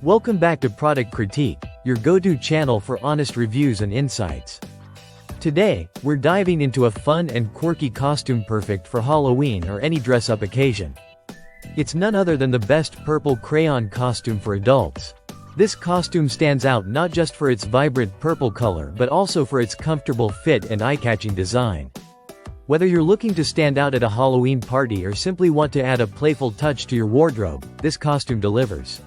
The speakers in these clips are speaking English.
Welcome back to Product Critique, your go-to channel for honest reviews and insights. Today, we're diving into a fun and quirky costume perfect for Halloween or any dress-up occasion. It's none other than the best purple crayon costume for adults. This costume stands out not just for its vibrant purple color but also for its comfortable fit and eye-catching design. Whether you're looking to stand out at a Halloween party or simply want to add a playful touch to your wardrobe, this costume delivers.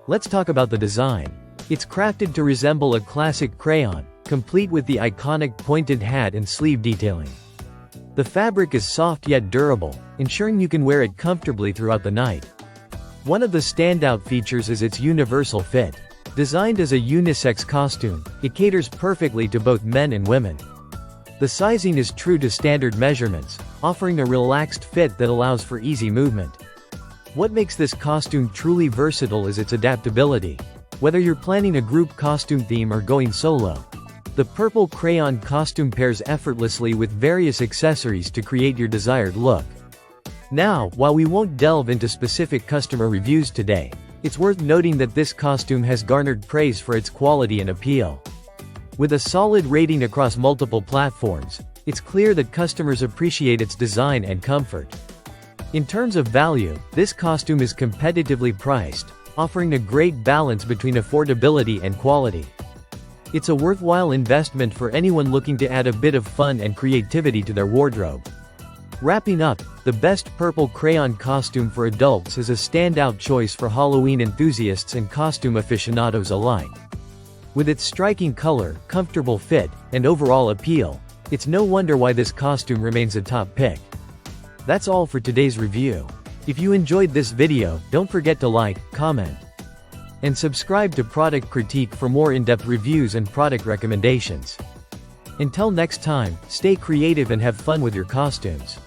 Let's talk about the design. It's crafted to resemble a classic crayon, complete with the iconic pointed hat and sleeve detailing. The fabric is soft yet durable, ensuring you can wear it comfortably throughout the night. One of the standout features is its universal fit. Designed as a unisex costume, it caters perfectly to both men and women. The sizing is true to standard measurements, offering a relaxed fit that allows for easy movement. What makes this costume truly versatile is its adaptability. Whether you're planning a group costume theme or going solo, the purple crayon costume pairs effortlessly with various accessories to create your desired look. Now, while we won't delve into specific customer reviews today, it's worth noting that this costume has garnered praise for its quality and appeal. With a solid rating across multiple platforms, it's clear that customers appreciate its design and comfort. In terms of value, this costume is competitively priced, offering a great balance between affordability and quality. It's a worthwhile investment for anyone looking to add a bit of fun and creativity to their wardrobe. Wrapping up, the best purple crayon costume for adults is a standout choice for Halloween enthusiasts and costume aficionados alike. With its striking color, comfortable fit, and overall appeal, it's no wonder why this costume remains a top pick. That's all for today's review. If you enjoyed this video, don't forget to like, comment, and subscribe to Product Critique for more in-depth reviews and product recommendations. Until next time, stay creative and have fun with your costumes.